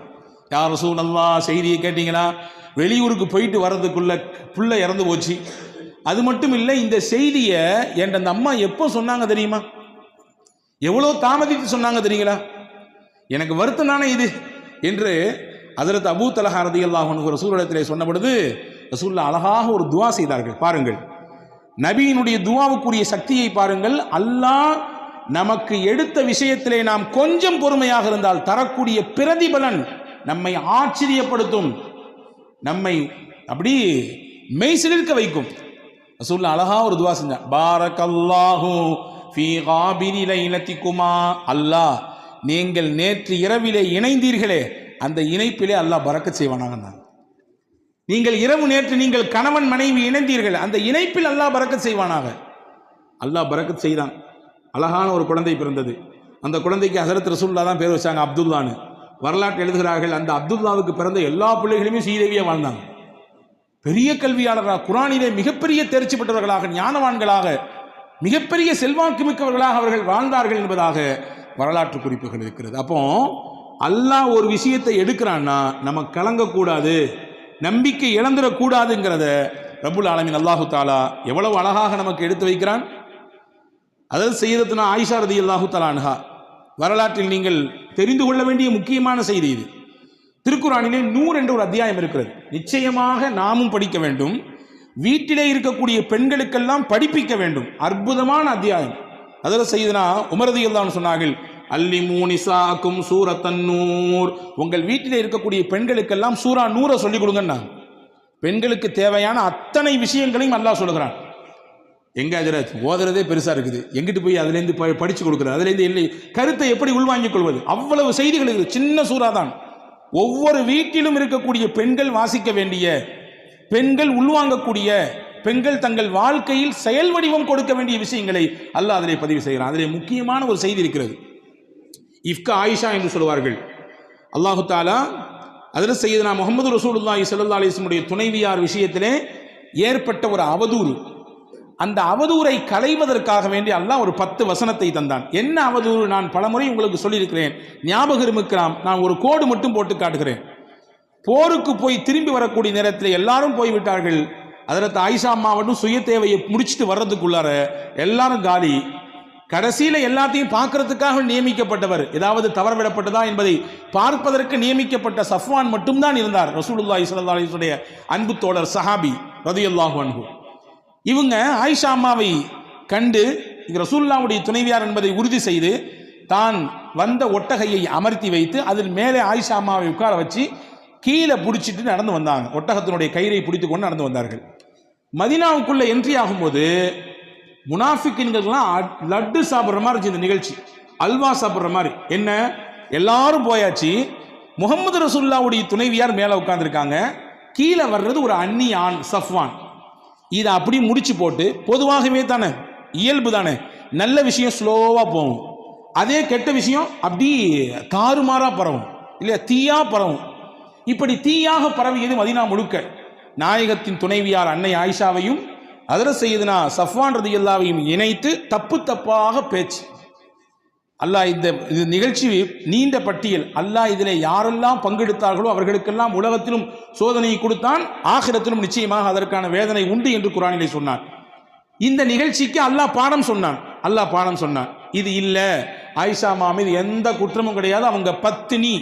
யா ரசூலல்லாஹ், செய்தியை கேட்டீங்களா? வெளியூருக்கு போயிட்டு வர்றதுக்குள்ள பிள்ளை இறந்து போச்சு. அது மட்டும் இல்லை, இந்த செய்தியை என் அந்த அம்மா எப்போ சொன்னாங்க தெரியுமா? எவ்வளோ தாமதித்து சொன்னாங்க தெரியுங்களா? எனக்கு வருத்தம் தானே இது என்று ஹஜ்ரத் அபூ தல்ஹா ரலியல்லாஹு அன்ஹு ரசூலுல்லாஹ்விடத்திலே சொன்ன பொழுது ரசூலுல்லாஹ் அழகாக ஒரு துவா செய்தார்கள். பாருங்கள், நபியினுடைய துவாவுக்குரிய சக்தியை பாருங்கள். அல்லாஹ் நமக்கு எடுத்த விஷயத்திலே நாம் கொஞ்சம் பொறுமையாக இருந்தால் தரக்கூடிய பிரதிபலன் நம்மை ஆச்சரியப்படுத்தும், நம்மை அப்படி மெய்சிலிர்க்க வைக்கும். ரசூலுல்லாஹ் அழகா ஒரு துவா செஞ்சார். பாரக்கல்லாஹு ஃபீ காபிரி லைலத்திகுமா, அல்லாஹ் நீங்கள் நேற்று இரவிலே இணைந்தீர்களே, அந்த இணைப்பிலே அல்லாஹ் பரக்கத் செய்வானாக. நீங்கள் இரவு நேற்று நீங்கள் கணவன் மனைவி இணைந்தீர்கள், அந்த இணைப்பில் அல்லாஹ் பரக்கத் செய்வானாக. அல்லாஹ் பரக்கத் செய்தான். அழகான ஒரு குழந்தை பிறந்தது. அந்த குழந்தைக்கு ஹஜ்ரத் ரசூலுல்லாஹ் தான் பேர் வச்சாங்க, அப்துல்லான்னு. வரலாற்று எழுதுகிறார்கள், அந்த அப்துல்லாவுக்கு பிறந்த எல்லா பிள்ளைகளுமே சீதேவியாக வாழ்ந்தாங்க. பெரிய கல்வியாளராக, குரானிலே மிகப்பெரிய தேர்ச்சி பெற்றவர்களாக, ஞானவான்களாக, மிகப்பெரிய செல்வாக்கு மிக்கவர்களாக அவர்கள் வாழ்ந்தார்கள் என்பதாக வரலாற்று குறிப்புகள் இருக்கிறது. அப்போ அல்லாஹ் ஒரு விஷயத்தை எடுக்கிறான்னா நம்ம கலங்கக்கூடாது, நம்பிக்கை இழந்துடக்கூடாதுங்கிறத ரப்புல் ஆலமீன் அல்லாஹு தாலா எவ்வளவு அழகாக நமக்கு எடுத்து வைக்கிறான். அதாவது சய்யிதத்துனா ஆயிஷா ரலியல்லாஹு தஆலா அன்ஹா வரலாற்றில் நீங்கள் தெரிந்து கொள்ள வேண்டிய முக்கியமான செய்தி இது. திருக்குரானிலே 100 என்ற ஒரு அத்தியாயம் இருக்கிறது. நிச்சயமாக நாமும் படிக்க வேண்டும், வீட்டிலே இருக்கக்கூடிய பெண்களுக்கெல்லாம் படிப்பிக்க வேண்டும். அற்புதமான அத்தியாயம். அதில் சய்யிதுனா உமர் ரலியல்லாஹு அன்ஹு சொன்னார்கள், அல்லிமூ நிசாக்கும் சூரத்தன் நூர், உங்கள் வீட்டில் இருக்கக்கூடிய பெண்களுக்கெல்லாம் சூரா நூரை சொல்லிக் கொடுங்கன்னா. பெண்களுக்கு தேவையான அத்தனை விஷயங்களையும் அல்லாஹ் சொல்லுகிறான். எங்க ஹஜ்ரத் ஓதுறதே பெருசா இருக்குது, எங்கிட்டு போய் அதுலேருந்து படிச்சு கொடுக்குறது, அதுலேருந்து இல்லை கருத்தை எப்படி உள்வாங்கிக் கொள்வது, அவ்வளவு செய்திகள் இருக்குது. சின்ன சூறா தான். ஒவ்வொரு வீட்டிலும் இருக்கக்கூடிய பெண்கள் வாசிக்க வேண்டிய, பெண்கள் உள்வாங்கக்கூடிய, பெண்கள் தங்கள் வாழ்க்கையில் செயல் வடிவம் கொடுக்க வேண்டிய விஷயங்களை அல்லாஹ் அதிலே பதிவு செய்கிறான். அதிலே முக்கியமான ஒரு செய்தி இருக்கிறது. இஃப்கா ஆயிஷா என்று சொல்வார்கள். அல்லாஹு தாலா அதில் சய்யிதுனா முஹம்மது ரசூலுல்லாஹி ஸல்லல்லாஹு அலைஹி வஸல்லம் துணைவியார் விஷயத்திலே ஏற்பட்ட ஒரு அவதூறு, அந்த அவதூறை களைவதற்காக வேண்டி அல்லாஹ் ஒரு 10 வசனத்தை தந்தான். என்ன அவதூறு? நான் பலமுறை உங்களுக்கு சொல்லியிருக்கிறேன், ஞாபகம் இருக்கலாம். நான் ஒரு கோடு மட்டும் போட்டு காட்டுகிறேன். போருக்கு போய் திரும்பி வரக்கூடிய நேரத்தில் எல்லாரும் போய்விட்டார்கள். ஹஜ்ரத் ஆயிஷா அம்மா மட்டும் சுய தேவையை முடிச்சுட்டு வர்றதுக்குள்ளார எல்லாரும் காலி. கடைசியில் எல்லாத்தையும் பார்க்கறதுக்காக நியமிக்கப்பட்டவர், ஏதாவது தவறவிடப்பட்டதா என்பதை பார்ப்பதற்கு நியமிக்கப்பட்ட சஃப்வான் மட்டும்தான் இருந்தார். ரசூலுல்லாஹி ஸல்லல்லாஹு அலைஹி வஸல்லம் அன்பு தோழர் சஹாபி ரலியல்லாஹு அன்ஹு. இவங்க ஆயிஷா அம்மாவை கண்டு ரசூலுல்லாஹ்வுடைய துணைவியார் என்பதை உறுதி செய்து தான் வந்த ஒட்டகையை அமர்த்தி வைத்து அதில் மேலே ஆயிஷா அம்மாவை உட்கார வச்சு கீழே பிடிச்சிட்டு நடந்து வந்தாங்க. ஒட்டகத்தினுடைய கயிறை பிடித்து கொண்டு நடந்து வந்தார்கள். மதீனாவுக்குள்ள என்ட்ரி ஆகும்போது முனாஃபிக்கின்கள்லாம் லட்டு சாப்பிட்ற மாதிரி இருந்துச்சு. இந்த நிகழ்ச்சி அல்வா சாப்பிட்ற மாதிரி. என்ன, எல்லாரும் போயாச்சு, முகமது ரசூலுல்லாஹ்வுடைய துணைவியார் மேலே உட்கார்ந்துருக்காங்க, கீழே வர்றது ஒரு அந்நிய ஆண் சஃப்வான். இதை அப்படி முடிச்சு போட்டு, பொதுவாகவே தானே இயல்பு தானே, நல்ல விஷயம் ஸ்லோவாக போகும், அதே கெட்ட விஷயம் அப்படி தாறுமாறா பரவும் இல்லையா, தீயா பரவும். இப்படி தீயாக பரவியது மதீனா முழுக்க. நாயகத்தின் துணைவியார் அன்னை ஆயிஷாவையும் ஹஜ்ரத் சய்யிதுனா சஃப்வான் ரலியல்லாஹுவையும் இணைத்து தப்பு தப்பாக பேச்சு. அல்லாஹ் இந்த நிகழ்ச்சி நீண்ட பட்டியல். அல்லாஹ் இதில் யாரெல்லாம் பங்கெடுத்தார்களோ அவர்களுக்கெல்லாம் உலகத்திலும் சோதனையை கொடுத்தான், ஆகிரத்திலும் நிச்சயமாக அதற்கான வேதனை உண்டு என்று குர்ஆனிலே சொன்னான். இந்த நிகழ்ச்சிக்கு அல்லாஹ் பாடம் சொன்னான். இது இல்ல, ஆயிஷா அம்மா மீது எந்த குற்றமும் கிடையாது, அவங்க பத்தினி,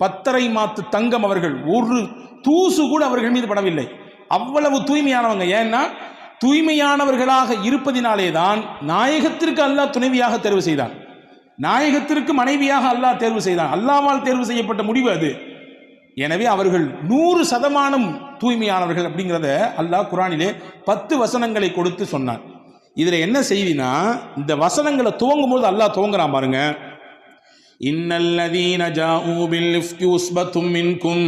10.5 மாத்து தங்கம், அவர்கள் ஒரு தூசு கூட அவர்கள் மீது படவில்லை, அவ்வளவு தூய்மையானவங்க. ஏன்னா தூய்மையானவர்களாக இருப்பதினாலே தான் நாயகத்திற்கு அல்லாஹ் துணைவியாக தேர்வு செய்தான், நாயகத்திற்கு மனைவியாக அல்லாஹ் தேர்வு செய்தான். அல்லாஹ்வால் தேர்வு செய்யப்பட்ட முடிவு அது. எனவே அவர்கள் 100% தூய்மையானவர்கள் அப்படிங்கிறத அல்லாஹ் குர்ஆனிலே 10 வசனங்களை கொடுத்து சொன்னான். இதுல என்ன செய்தினா, இந்த வசனங்களை துவங்கும் போது அல்லாஹ் துவங்குறான் பாருங்க. இன்னல்லதீன ஜாஊ பில் இஃப்கி உஸ்பத்தும் மின்கும்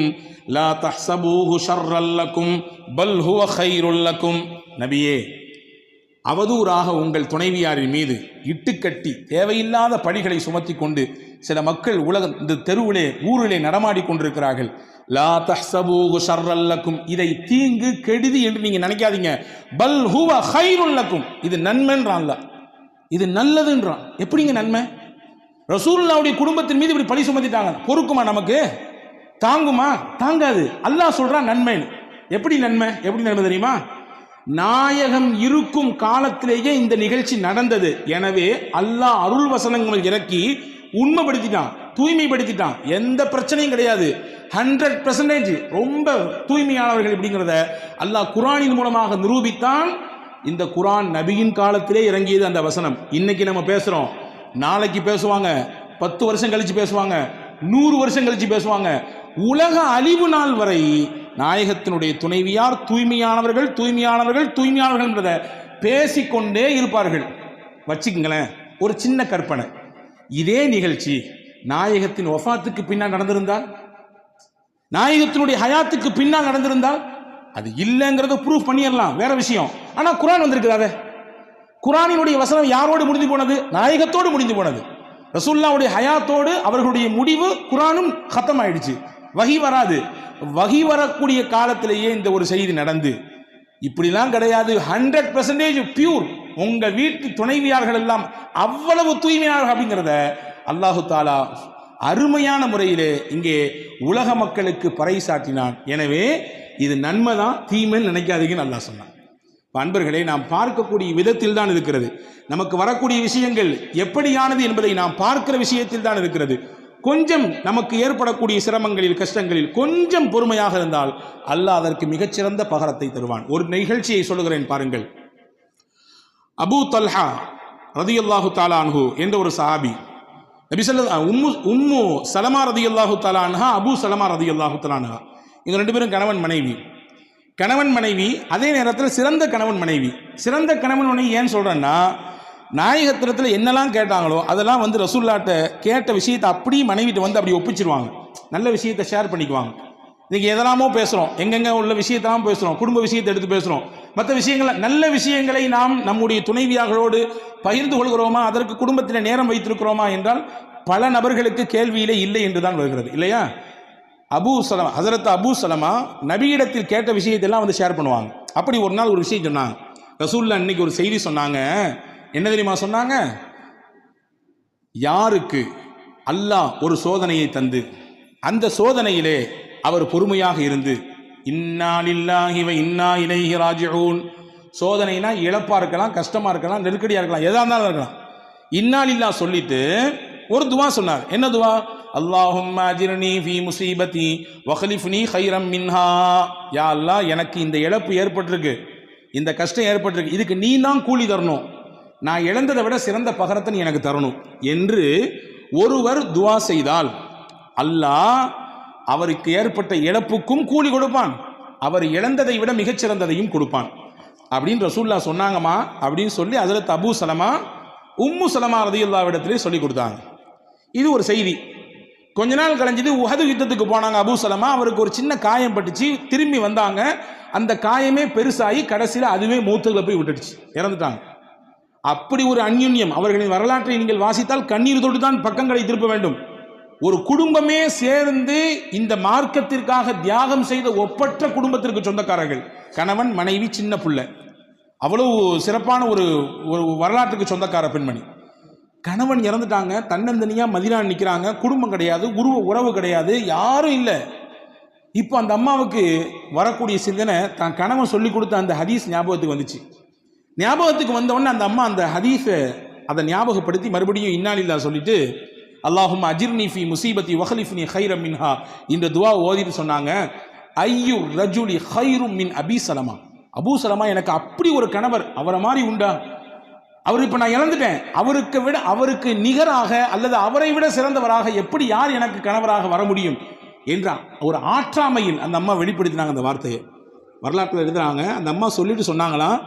லா தஹ்ஸபூஹு ஷர்ரல் லக்கும் பல் ஹுவ கைருல் லக்கும். நபியே, அவதூறாக உங்கள் துணைவியாரின் மீது இட்டுக்கட்டி தேவையில்லாத பழிகளை சுமத்தி கொண்டு சில மக்கள் இந்த தெருவிலே ஊரிலே நடமாடி கொண்டிருக்கிறார்கள். லா தஹ்ஸபூஹு ஷர்ரல் லக்கும், இதை தீங்கு கெடுதி என்று நீங்க நினைக்காதீங்க. பல் ஹுவ கைருல் லக்கும், இது நன்மைன்றான், இது நல்லதுன்றான். எப்படிங்க நன்மை? ரசூலுல்லாஹ்வுடைய குடும்பத்தின் மீது இப்படி பழி சுமத்திட்டாங்க, பொறுக்குமா? நமக்கு தாங்குமா? தாங்காது. அல்லாஹ் சொல்றான் நன்மைன்னு. எப்படி நன்மை தெரியுமா? நாயகம் இருக்கும் காலத்திலேயே இந்த நிகழ்ச்சி நடந்தது. எனவே அல்லாஹ் அருள் வசனங்கள் இறக்கி உண்மைப்படுத்திட்டான், தூய்மைப்படுத்திட்டான். எந்த பிரச்சனையும் கிடையாது, 100% ரொம்ப தூய்மையானவர்கள் இப்படிங்கிறத அல்லாஹ் குர்ஆனின் மூலமாக நிரூபித்தான். இந்த குர்ஆன் நபியின் காலத்திலே இறங்கியது அந்த வசனம். இன்னைக்கு நம்ம பேசுறோம், நாளைக்கு பேசுவாங்க, 10 வருஷம் கழிச்சு பேசுவாங்க, 100 வருஷம் கழிச்சு பேசுவாங்க. உலக அழிவு நாள் வரை நாயகத்தினுடைய துணைவியார் தூய்மையானவர்கள் என்றதை பேசிக்கொண்டே இருப்பார்கள். வச்சுக்கங்களேன், ஒரு சின்ன கற்பனை. இதே நிகழ்ச்சி நாயகத்தின் வஃபாத்துக்கு பின்னால் நடந்திருந்தால், நாயகத்தினுடைய ஹயாத்துக்கு பின்னால் நடந்திருந்தால், அது இல்லைங்கிறத ப்ரூஃப் பண்ணிடலாம், வேற விஷயம். ஆனா குர்ஆன் வந்திருக்குதாவே. குர்ஆனினுடைய வசனம் யாரோடு முடிந்து போனது? நாயகத்தோடு முடிந்து போனது. ரசூலுல்லாஹ்வுடைய ஹயாத்தோடு அவர்களுடைய முடிவு குர்ஆனும் கத்தம் ஆயிடுச்சு. வஹி வராது. வஹி வரக்கூடிய காலத்திலேயே இந்த ஒரு செய்தி நடந்து, இப்படிலாம் கிடையாது, 100% பியூர், உங்க வீட்டு துணைவியார்கள் எல்லாம் அவ்வளவு தூய்மையானவர்கள் அப்படிங்கிறத அல்லாஹு தாலா அருமையான முறையிலே இங்கே உலக மக்களுக்கு பறைசாட்டினான். எனவே இது நன்மைதான், தீமைன்னு நினைக்காதீங்கன்னு அல்லாஹ் சொன்னான். அன்பர்களே, நாம் பார்க்கக்கூடிய விதத்தில் தான் இருக்கிறது. நமக்கு வரக்கூடிய விஷயங்கள் எப்படியானது என்பதை நாம் பார்க்கிற விஷயத்தில் தான் இருக்கிறது. கொஞ்சம் நமக்கு ஏற்படக்கூடிய சிரமங்களில், கஷ்டங்களில் கொஞ்சம் பொறுமையாக இருந்தால் அல்லாஹ் அதற்கு மிகச்சிறந்த பகரத்தை தருவான். ஒரு நிகழ்ச்சியை சொல்லுகிறேன் பாருங்கள். அபூ தல்ஹா ரலியல்லாஹு தஆலா அன்ஹு என்ற ஒரு சஹாபி, நபி ஸல்லல்லாஹு உம்மு சலமா ரலியல்லாஹு தஆலா அன்ஹா, அபூ சலமா ரலியல்லாஹு தஆலா அன்ஹா, இவங்க 2 பேரும் கணவன் மனைவி. அதே நேரத்தில் சிறந்த கணவன் மனைவி. சிறந்த கணவன் மனைவி ஏன் சொல்றேன்னா, நாயகத்திரத்தில் என்னெல்லாம் கேட்டாங்களோ அதெல்லாம் ரசூலுல்லாஹ்ட்ட கேட்ட விஷயத்தை அப்படி மனைவிட்டு அப்படி ஒப்பிச்சிருவாங்க. நல்ல விஷயத்தை ஷேர் பண்ணிக்குவாங்க. இன்னைக்கு எதெல்லாமோ பேசுகிறோம், எங்கெங்க உள்ள விஷயத்தெல்லாம் பேசுகிறோம், குடும்ப விஷயத்தை எடுத்து பேசுகிறோம், மற்ற விஷயங்களை, நல்ல விஷயங்களை நாம் நம்முடைய துணைவியார்களோடு பகிர்ந்து கொள்கிறோமா, அதற்கு குடும்பத்தில் நேரம் வைத்திருக்கிறோமா என்றால் பல நபர்களுக்கு கேள்வியிலே இல்லை என்று தான் வருகிறது, இல்லையா? ஹஸரத் அபூ சலமா நபியிடத்தில் கேட்ட விஷயத்தெல்லாம் ஷேர் பண்ணுவாங்க. அப்படி ஒரு நாள் ஒரு விஷயம் சொன்னாங்க. ரசூலுல்லாஹ் இன்னைக்கு ஒரு செய்தி சொன்னாங்க. என்ன தெரியுமா சொன்னாங்க? யாருக்கு அல்லாஹ் ஒரு சோதனையை தந்து அந்த சோதனையிலே அவர் பொறுமையாக இருந்து இன்னா லில்லாஹி வ இன்னா இலைஹி ராஜிஊன், சோதனைனா இழப்பா இருக்கலாம், கஷ்டமா இருக்கலாம், நெருக்கடியா இருக்கலாம், எதா இருந்தாலும் இருக்கலாம், இன்னா லில்லாஹ் சொல்லிட்டு ஒரு துவா சொன்னார். என்ன துவா? அல்லாஹும்ம அஜிர்னி ஃபீ முஸீபதி வக்லிஃப்னி கைரம் மின்ஹா. யா அல்லாஹ், எனக்கு இந்த இழப்பு ஏற்பட்டிருக்கு, இந்த கஷ்டம் ஏற்பட்டிருக்கு, இதுக்கு நீ தான் கூலி தரணும், நான் இழந்ததை விட சிறந்த பகரத்தை நீ எனக்கு தரணும் என்று ஒருவர் துவா செய்தால் அல்லாஹ் அவருக்கு ஏற்பட்ட இழப்புக்கும் கூலி கொடுப்பான், அவர் இழந்ததை விட மிகச்சிறந்ததையும் கொடுப்பான் அப்படின்னு ரசூலுல்லாஹ் சொன்னாங்கம்மா. அப்படின்னு சொல்லி ஹஜ்ரத் அபூ சலமா உம்மு சலமா ரலியல்லாஹு இடத்திலே சொல்லி கொடுத்தாங்க. இது ஒரு செய்தி. கொஞ்ச நாள் கழிஞ்சது உஹது யுத்தத்துக்கு போனாங்க அபூ சலமா. அவருக்கு ஒரு சின்ன காயம் பட்டுச்சு, திரும்பி வந்தாங்க, அந்த காயமே பெருசாகி கடைசியில் அதுவே மூத்துகளை போய் விட்டுடுச்சு, இறந்துட்டாங்க. அப்படி ஒரு அந்யுன்யம். அவர்களின் வரலாற்றை நீங்கள் வாசித்தால் கண்ணீர் தொட்டு தான் பக்கங்களை திருப்ப வேண்டும். ஒரு குடும்பமே சேர்ந்து இந்த மார்க்கத்திற்காக தியாகம் செய்த ஒப்பற்ற குடும்பத்திற்கு சொந்தக்காரர்கள், கணவன் மனைவி சின்ன பிள்ளை, அவ்வளவு சிறப்பான ஒரு வரலாற்றுக்கு சொந்தக்கார பெண்மணி. கணவன் இறந்துட்டாங்க, தன்னந்தனியா மதீனா நிற்கிறாங்க, குடும்பம் கிடையாது, உறவு கிடையாது, யாரும் இல்லை. இப்போ அந்த அம்மாவுக்கு வரக்கூடிய சிந்தனை தான் கணவன் சொல்லி கொடுத்த அந்த ஹதீஸ் ஞாபகத்துக்கு வந்துச்சு. ஞாபகத்துக்கு வந்தவொடனே அந்த அம்மா அந்த ஹதீஸை அதை ஞாபகப்படுத்தி மறுபடியும் இன்னா லில்லாஹ் சொல்லிட்டு அல்லாஹும்ம அஜிர்னி ஃபீ முஸீபதி வக்லிஃப்னி கைரம் மின்ஹா இந்த துவா ஓதிட்டு சொன்னாங்க, ஐயு ரஜுலி கைரும் மின் அபீ சலமா. அபூ சலமா எனக்கு அப்படி ஒரு கணவர், அவரை மாதிரி உண்டா? அவர் இப்போ நான் இழந்துட்டேன், அவருக்கு நிகராக அல்லது அவரை விட சிறந்தவராக எப்படி யார் எனக்கு கணவராக வர முடியும் என்ற ஒரு ஆற்றாமையில் அந்த அம்மா வெளிப்படுத்தினாங்க. அந்த வார்த்தையை வரலாற்றில் எழுதுறாங்க. அந்த அம்மா சொல்லிட்டு சொன்னாங்களாம்,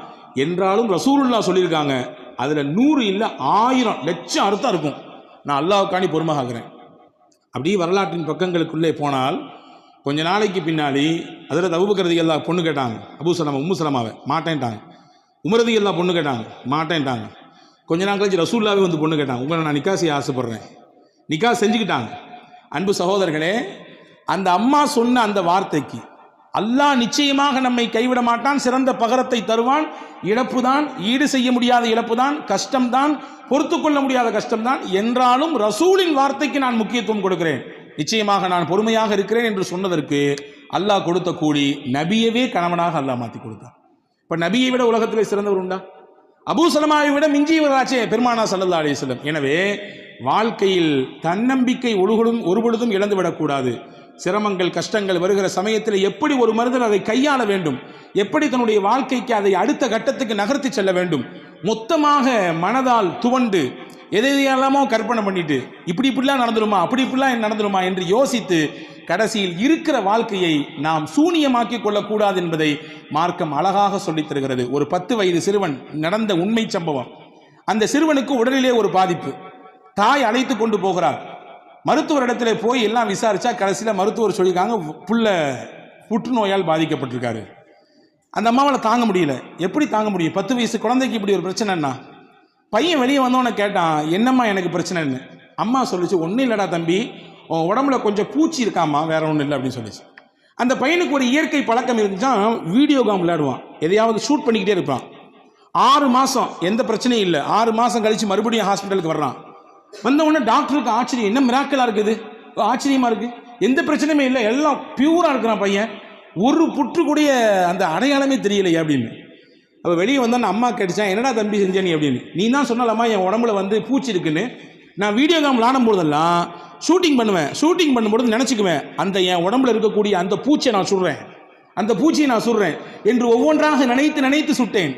என்றாலும் ரசூலுல்லாஹ் சொல்லியிருக்காங்க, அதில் 100 இல்லை 1000 லட்சம் அர்த்தம் இருக்கும், நான் அல்லாஹ்வுக்காண்டி பொறுமையாகிறேன். அப்படியே வரலாற்றின் பக்கங்களுக்குள்ளே போனால் கொஞ்ச நாளைக்கு பின்னாடி அதில் அபூபக்கர் ரலியல்லாஹு பொண்ணு கேட்டாங்க. அபூ சலமா உம்மு சலமாவை மாட்டேன்ட்டாங்க. உமர் ரலியல்லாஹு பொண்ணு கேட்டாங்க, மாட்டேன்ட்டாங்க. கொஞ்ச நாள் கழிச்சு ரசூலுல்லாஹ்வே வந்து பொண்ணு கேட்டாங்க, உங்களை நான் நிக்கா செய்ய ஆசைப்படுறேன், நிக்கா செஞ்சுக்கிட்டாங்க. அன்பு சகோதரர்களே, அந்த அம்மா சொன்ன அந்த வார்த்தைக்கு அல்லாஹ் நிச்சயமாக நம்மை கைவிட மாட்டான், சிறந்த பகரத்தை தருவான். இழப்பு தான், ஈடு செய்ய முடியாத இழப்பு தான், கஷ்டம்தான், பொறுத்து கொள்ள முடியாத கஷ்டம்தான், என்றாலும் ரசூலின் வார்த்தைக்கு நான் முக்கியத்துவம் கொடுக்கிறேன், நிச்சயமாக நான் பொறுமையாக இருக்கிறேன் என்று சொன்னதற்கு அல்லாஹ் கொடுத்த கூலி நபியவே கணவனாக அல்லாஹ் மாற்றி கொடுத்தார். இப்போ நபியை விட உலகத்திலே சிறந்தவர் உண்டா? அபூ சலமாவை விட மிஞ்சியவராச்சே பெருமானா ஸல்லல்லாஹு அலைஹி வஸல்லம். எனவே வாழ்க்கையில் தன்னம்பிக்கை ஒருபொழுதும் இழந்துவிடக்கூடாது. சிரமங்கள் கஷ்டங்கள் வருகிற சமயத்தில் எப்படி ஒரு மனிதன் அதை கையாள வேண்டும், எப்படி தன்னுடைய வாழ்க்கைக்கு அதை அடுத்த கட்டத்துக்கு நகர்த்தி செல்ல வேண்டும், மொத்தமாக மனதால் துவண்டு எதையெல்லாமோ கற்பனை பண்ணிட்டு இப்படிலாம் நடந்துருமா இப்படிலாம் நடந்துருமா என்று யோசித்து கடைசியில் இருக்கிற வாழ்க்கையை நாம் சூனியமாக்கி கொள்ளக்கூடாது என்பதை மார்க்கம் அழகாக சொல்லித் தருகிறது. ஒரு 10 வயது சிறுவன் நடந்த உண்மை சம்பவம். அந்த சிறுவனுக்கு உடலிலே ஒரு பாதிப்பு. தாய் அழைத்து கொண்டு போகிறார். மருத்துவரிடத்துல போய் எல்லாம் விசாரிச்சா கடைசியில் மருத்துவர் சொல்லியிருக்காங்க, புள்ள புற்றுநோயால் பாதிக்கப்பட்டிருக்காரு. அந்த அம்மாவால் தாங்க முடியல. எப்படி தாங்க முடியும்? 10 வயசு குழந்தைக்கு இப்படி ஒரு பிரச்சனைன்னா. பையன் வெளியே வந்தவனை கேட்டான், என்னம்மா எனக்கு பிரச்சனைன்னு. அம்மா சொல்லிச்சு, ஒன்றும் இல்லைடா தம்பி, உன் உடம்புல கொஞ்சம் பூச்சி இருக்காம்மா, வேற ஒன்றும் இல்லை அப்படின்னு சொல்லிச்சு. அந்த பையனுக்கு ஒரு இயற்கை பழக்கம் இருந்துச்சான், வீடியோ கேம் விளையாடுவான், எதையாவது ஷூட் பண்ணிக்கிட்டே இருப்பான். 6 மாதம் எந்த பிரச்சனையும் இல்லை. 6 மாதம் கழிச்சு மறுபடியும் ஹாஸ்பிட்டலுக்கு வர்றான். வந்த உடனே டாக்டருக்கு ஆச்சரியம், என்ன மிராக்கலா இருக்குது, ஆச்சரியமா இருக்கு, எந்த பிரச்சனையுமே இல்லை, எல்லாம் பியூரா இருக்கிறான் பையன், ஒரு புற்று கூடிய அந்த அடையாளமே தெரியலையே அப்படின்னு. அப்போ வெளியே வந்தோன்னு அம்மா கேட்டுச்சான், என்னடா தம்பி செஞ்ச நீ அப்படின்னு. நீ தான் சொன்னாலம்மா என் உடம்புல வந்து பூச்சி இருக்குன்னு. நான் வீடியோ கேம் விளாடும் போதெல்லாம் ஷூட்டிங் பண்ணுவேன், ஷூட்டிங் பண்ணும்போது நினச்சிக்குவேன், அந்த என் உடம்புல இருக்கக்கூடிய அந்த பூச்சியை நான் சுடுறேன், அந்த பூச்சியை நான் சுடுறேன் என்று ஒவ்வொன்றாக நினைத்து சுட்டேன்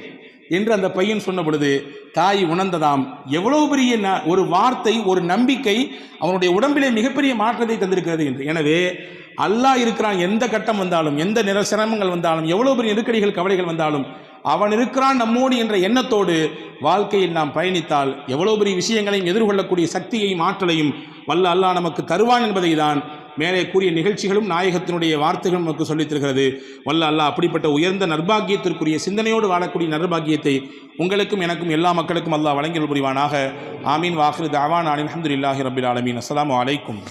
என்று அந்த பையன் சொன்ன பொழுது தாய் உணர்ந்ததாம், எவ்வளவு பெரிய ஒரு வார்த்தை, ஒரு நம்பிக்கை அவனுடைய உடம்பிலே மிகப்பெரிய மாற்றத்தை தந்திருக்கிறது என்று. எனவே அல்லாஹ் இருக்கிறான், எந்த கட்டம் வந்தாலும், எந்த சிரமங்கள் வந்தாலும், எவ்வளவு பெரிய நெருக்கடிகள் கவலைகள் வந்தாலும் அவன் இருக்கிறான் நம்மோடு என்ற எண்ணத்தோடு வாழ்க்கையில் நாம் பயணித்தால் எவ்வளவு பெரிய விஷயங்களையும் எதிர்கொள்ளக்கூடிய சக்தியையும் ஆற்றலையும் வல்ல அல்லாஹ் நமக்கு தருவான் என்பதை தான் மேலே கூறிய நிகழ்ச்சிகளும் நாயகத்தினுடைய வார்த்தைகளும் நமக்கு சொல்லித் தருகிறது. வல்ல அல்லாஹ் அப்படிப்பட்ட உயர்ந்த நர்பாகியத்திற்குரிய சிந்தனையோடு வாழக்கூடிய நர்பாகியத்தை உங்களுக்கும் எனக்கும் எல்லா மக்களுக்கும் அல்லாஹ் வழங்கல் புரிவானாக. ஆமீன். வாஹிரு தஅவானா அல்ஹம்துலில்லாஹி ரப்பில் ஆலமீன். அஸ்ஸலாமு அலைக்கும்.